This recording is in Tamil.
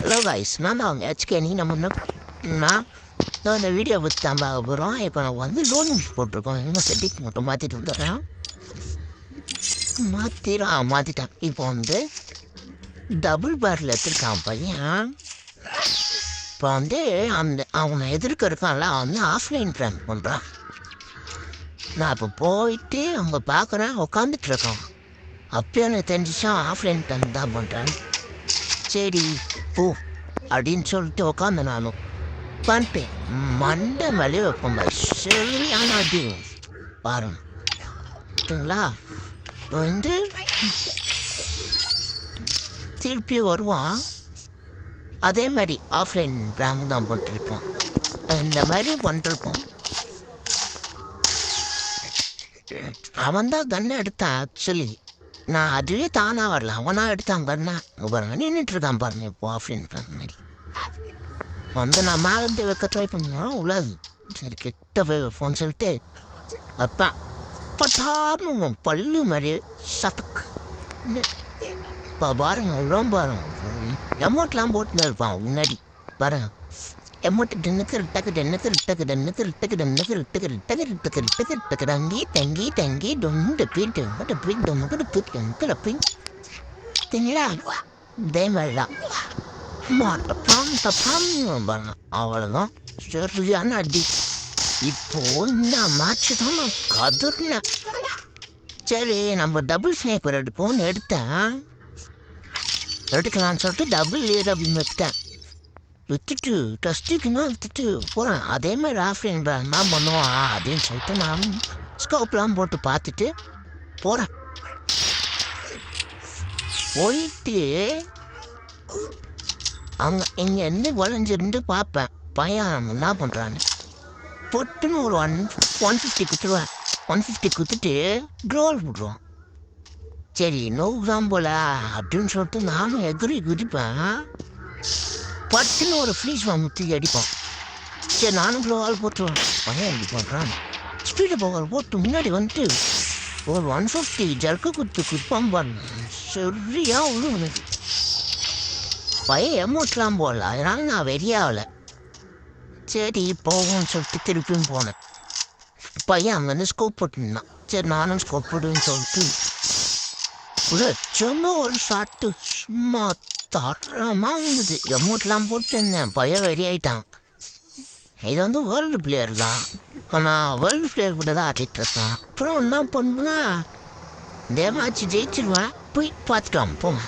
ஹலோ காய்ஸ், நான் தான் அவங்க ஹெச்கேனி. நான் இந்த வீடியோ பற்றி தான் பார்க்க போகிறோம். இப்போ நான் வந்து லோன் போட்டிருக்கோம். இன்னும் செட்டிங் மட்டும் மாற்றிட்டு வந்துடுறேன். மாற்றிட்டேன். இப்போ வந்து டபுள் பேரில் எடுத்துருக்கான் பையன். இப்போ வந்து அவனை எதிர்க்க இருக்கான்ல, வந்து ஆஃப்லைன் ட்ரான் பண்ணுறான். நான் இப்போ போயிட்டு அவங்க பார்க்குறேன், உட்காந்துட்டு இருக்கான். அப்போ எனக்கு தெரிஞ்சிச்சா ஆஃப்லைன் ட்ரான் தான் பண்ணுறேன். சரி போ அப்படின்னு சொல்லிட்டு உட்காந்து நானும் பண்ணிட்டேன். மண்டை மேலே வைப்போம் சரியான அடி பாருங்களா. வந்து திருப்பி வருவான். அதே மாதிரி ஆஃப்லைன் பிராங்க் தான் போட்டிருப்போம். இந்த மாதிரி பண்ணிருப்போம். அவன் தான் கண்ணை எடுத்தான். ஆக்சுவலி நான் அதுவே தானாக வரல, அவனாக எடுத்தான் கண்ணா. பாருங்க நின்றுட்டுருக்கான் பாருங்க. இப்போ ஆஃப்லைன் மாதிரி வந்து நான் மேலே வைக்க ட்ரை பண்ணுவேன். உள்ளது சரி கிட்ட ஃபோன் சொல்லிட்டு அப்பா பட்டார்னு பல்லு மாதிரி சத்துக்கு இப்போ பாருங்க. ரொம்ப பாருங்க எமௌண்ட்லாம் போட்டுன்னு இருப்பான் முன்னாடி பாருங்க. எமௌண்ட் டங்கி தங்கி தங்கி டொண்டு பீட்டு திங்களா. இதே மாதிரிதான் பாருங்க. அவ்வளோதான் சரியான அடி. இப்போ இந்த மேட்ச்சு தான் நான் கதறினேன். சரி நம்ம டபுள் ஸ்னேப்பர் எடுப்போம்னு எடுக்கலான்னு சொல்லிட்டு டபுள் லேயர் அப்படின்னு விட்டுட்டு டஸ்ட்டுக்குன்னா விட்டுட்டு போகிறேன். அதே மாதிரி ஆஃப்லைன் தான் பண்ணுவான் அப்படின்னு சொல்லிட்டு நான் ஸ்கோப்லாம் போட்டு பார்த்துட்டு போகிறேன். போயிட்டு அங்கே இங்கே இருந்து வளைஞ்சிருந்து பார்ப்பேன் பையன் என்ன பண்ணுறான்னு. பொட்டுன்னு ஒரு 150 குத்துருவேன். 150 குத்துட்டு க்ரோல் விட்ருவான். சரி நோவு தான் போல அப்படின்னு சொல்லிட்டு நானும் எதிரி குதிப்பேன். பட்டுன்னு ஒரு ஃப்ரீஸ் முத்தி அடிப்பான். சரி நானும் க்ளோவால் போட்டுருவேன். பையன் எப்படி பண்ணுறான் ஸ்பீடு போகல் போட்டு முன்னாடி வந்துட்டு ஒரு 150 ஜர்க்கு குத்துப்பான் பாருங்க. சரியா உள்ள எனக்கு பையன் எமௌண்ட்லாம் போடல, அதனால நான் வெறியாகலை. சரி போவோம்னு சொல்லிட்டு திருப்பியும் போனேன். பையன் அங்கே வந்து ஸ்கோப் போட்டுருந்தான். சரி நானும் ஸ்கோப் போடுன்னு சொல்லிட்டு சும்மா ஒரு ஷாட்டு சும்மா தரமாக இருந்தது. எமௌண்ட்லாம் போட்டுருந்தேன். பையன் வெறி ஆகிட்டான். இது வந்து வேர்ல்டு பிளேயர் தான். நான் வேர்ல்டு பிளேயர் கூட தான் ஆடிட்டு இருக்கேன். அப்புறம் என்ன பண்ணுன்னா இந்த மேட்ச் ஜெயிச்சிருவேன். போய் பார்த்துட்டோம் போங்க.